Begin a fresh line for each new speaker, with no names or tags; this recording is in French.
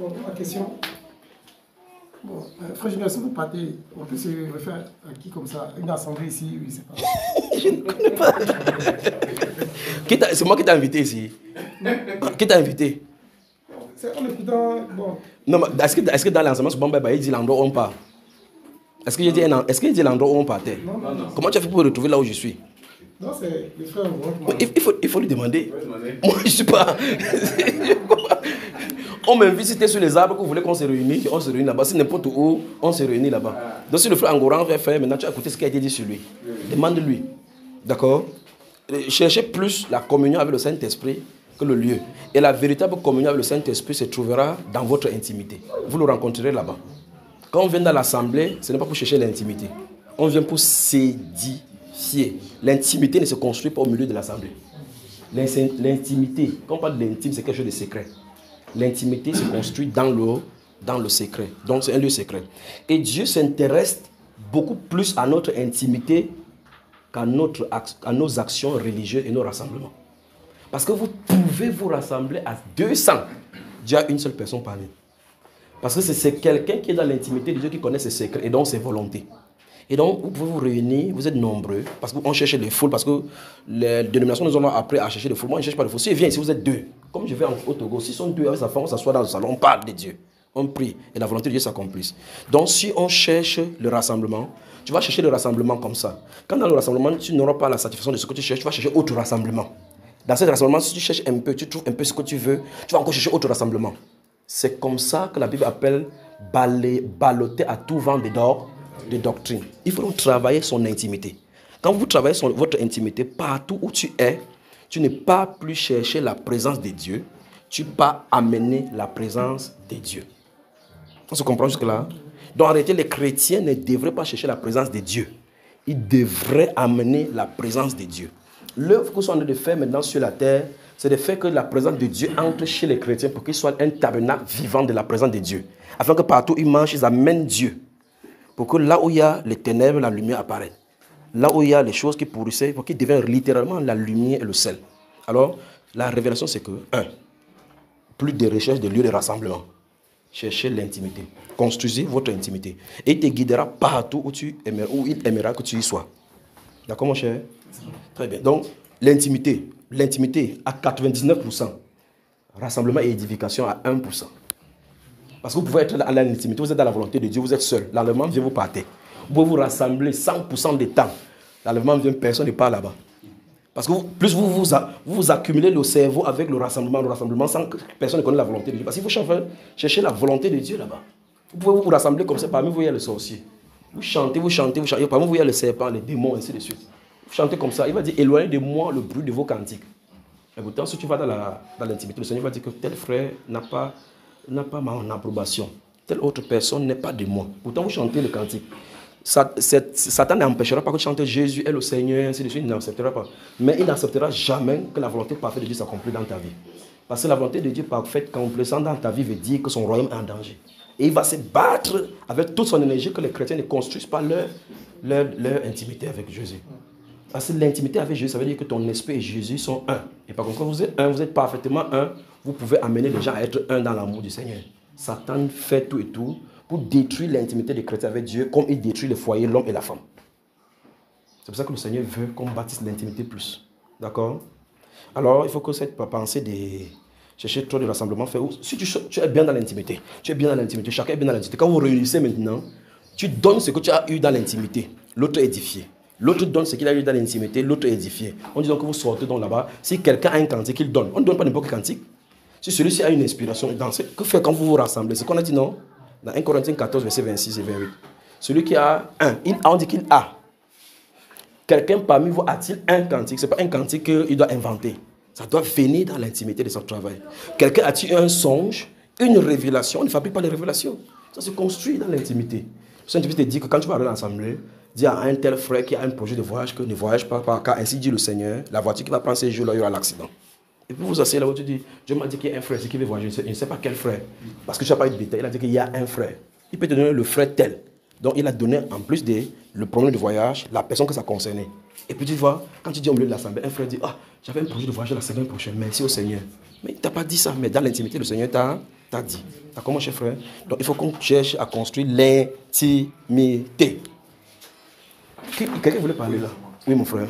Bon, ma question. Bon, frère Junior, si vous partez, on peut se refaire à qui comme ça? Une assemblée ici, oui, c'est pas.
Je ne connais pas. C'est moi qui t'ai invité ici. Qui t'a invité?
C'est en écoutant. Bon.
Non, mais est-ce que dans l'enseignement sur Bamba, il dit l'endroit où on part? Est-ce qu'il dit l'endroit où on partait?
Non.
Comment tu as fait pour me retrouver là où je suis?
Non, c'est les frères.
Il faut lui demander. Moi, je ne suis pas. On m'invite, si tu es sur les arbres, que vous voulez qu'on se réunisse, on se réunit là-bas. Si n'importe où, on se réunit là-bas. Donc si le frère Angoran fait faire, maintenant tu as écouté ce qui a été dit sur lui. Demande-lui. D'accord? Cherchez plus la communion avec le Saint-Esprit que le lieu. Et la véritable communion avec le Saint-Esprit se trouvera dans votre intimité. Vous le rencontrerez là-bas. Quand on vient dans l'assemblée, ce n'est pas pour chercher l'intimité. On vient pour s'édifier. L'intimité ne se construit pas au milieu de l'assemblée. L'intimité, quand on parle de l'intime, c'est quelque chose de secret. L'intimité se construit dans le secret. Donc c'est un lieu secret. Et Dieu s'intéresse beaucoup plus à notre intimité qu'à nos actions religieuses et nos rassemblements. Parce que vous pouvez vous rassembler à 200. Dieu a une seule personne parmi. Parce que c'est quelqu'un qui est dans l'intimité de Dieu qui connaît ses secrets et donc ses volontés. Et donc, vous pouvez vous réunir, vous êtes nombreux, parce qu'on cherche les foules, parce que les dénominations nous ont appris à chercher les foules. Moi, je ne cherche pas les foules. Si je viens ici, vous êtes deux. Comme je vais au Togo, s'ils sont deux avec sa femme, on s'assoit dans le salon, on parle de Dieu. On prie et la volonté de Dieu s'accomplisse. Donc, si on cherche le rassemblement, tu vas chercher le rassemblement comme ça. Quand dans le rassemblement, tu n'auras pas la satisfaction de ce que tu cherches, tu vas chercher autre rassemblement. Dans ce rassemblement, si tu cherches un peu, tu trouves un peu ce que tu veux, tu vas encore chercher autre rassemblement. C'est comme ça que la Bible appelle balloter à tout vent de doctrine. Il faut donc travailler son intimité. Quand vous travaillez sur votre intimité, partout où tu es, tu n'es pas plus chercher la présence de Dieu, tu vas amener la présence de Dieu. On se comprend jusque-là? Donc en réalité, les chrétiens ne devraient pas chercher la présence de Dieu. Ils devraient amener la présence de Dieu. L'œuvre que nous sommes en train de faire maintenant sur la terre, c'est de faire que la présence de Dieu entre chez les chrétiens pour qu'ils soient un tabernacle vivant de la présence de Dieu. Afin que partout où ils mangent, ils amènent Dieu. Pour que là où il y a les ténèbres, la lumière apparaisse. Là où il y a les choses qui pourrissaient, pour qu'ils deviennent littéralement la lumière et le sel. Alors, la révélation, c'est que, plus de recherche de lieux de rassemblement. Cherchez l'intimité. Construisez votre intimité. Et il te guidera partout où il aimera que tu y sois. D'accord, mon cher? Très bien. Donc, l'intimité à 99%. Rassemblement et édification à 1%. Parce que vous pouvez être dans l'intimité, vous êtes dans la volonté de Dieu, vous êtes seul. L'enlèvement vient, vous partez. Vous pouvez vous rassembler 100% du temps. L'enlèvement vient, personne ne part là-bas. Parce que plus vous accumulez le cerveau avec le rassemblement sans que personne ne connaisse la volonté de Dieu. Parce qu'il faut chercher la volonté de Dieu là-bas. Vous pouvez vous rassembler comme ça, parmi vous il y a le sorcier. Vous chantez. Parmi vous il y a le serpent, les démons, ainsi de suite. Vous chantez comme ça, il va dire, éloignez de moi le bruit de vos cantiques. Et pourtant, si tu vas dans l'intimité, le Seigneur va dire que tel frère n'a pas mon approbation. Telle autre personne n'est pas de moi. Pourtant, vous chantez le cantique. Satan n'empêchera pas que tu chantes Jésus est le Seigneur, ainsi de suite, il n'acceptera pas. Mais il n'acceptera jamais que la volonté parfaite de Dieu s'accomplisse dans ta vie. Parce que la volonté de Dieu parfaite, accomplissant dans ta vie, veut dire que son royaume est en danger. Et il va se battre avec toute son énergie que les chrétiens ne construisent pas leur intimité avec Jésus. Parce que l'intimité avec Jésus, ça veut dire que ton esprit et Jésus sont un. Et par contre, quand vous êtes un, vous êtes parfaitement un, vous pouvez amener les gens à être un dans l'amour du Seigneur. Satan fait tout et tout pour détruire l'intimité des chrétiens avec Dieu, comme il détruit le foyer, l'homme et la femme. C'est pour ça que le Seigneur veut qu'on bâtisse l'intimité plus. D'accord? Alors, il faut que cette pensée de chercher trop de rassemblement fait. Si tu es bien dans l'intimité, chacun est bien dans l'intimité. Quand vous réunissez maintenant, tu donnes ce que tu as eu dans l'intimité. L'autre est édifié. L'autre donne ce qu'il a eu dans l'intimité, l'autre est édifié. On dit donc que vous sortez donc là-bas. Si quelqu'un a un cantique, il donne. On ne donne pas n'importe quel cantique. Si celui-ci a une inspiration, que fait quand vous vous rassemblez? C'est ce qu'on a dit, non? Dans 1 Corinthiens 14, versets 26 et 28. Celui qui a on dit qu'il a. Quelqu'un parmi vous a-t-il un cantique? Ce n'est pas un cantique qu'il doit inventer. Ça doit venir dans l'intimité de son travail. Quelqu'un a-t-il un songe, une révélation? On ne fabrique pas les révélations. Ça se construit dans l'intimité. Le Saint-Esprit te dit que quand tu vas aller à l'assemblée, dis à un tel frère qui a un projet de voyage que ne voyage pas, car ainsi dit le Seigneur, la voiture qui va prendre ces jours-là, il y aura l'accident. Et puis vous asseyez là où tu dis, Dieu m'a dit qu'il y a un frère qui veut voyager, je ne sais pas quel frère. Parce que tu n'as pas eu de détail, il a dit qu'il y a un frère. Il peut te donner le frère tel. Donc il a donné en plus le problème de voyage, la personne que ça concernait. Et puis tu vois, quand tu dis au milieu de l'assemblée, un frère dit, j'avais un projet de voyage la semaine prochaine, merci au Seigneur. Mais il ne t'a pas dit ça, mais dans l'intimité, le Seigneur t'a T'as dit. D'accord, mon cher frère? Donc, il faut qu'on cherche à construire l'intimité. Quelqu'un voulait parler là? Oui, mon frère.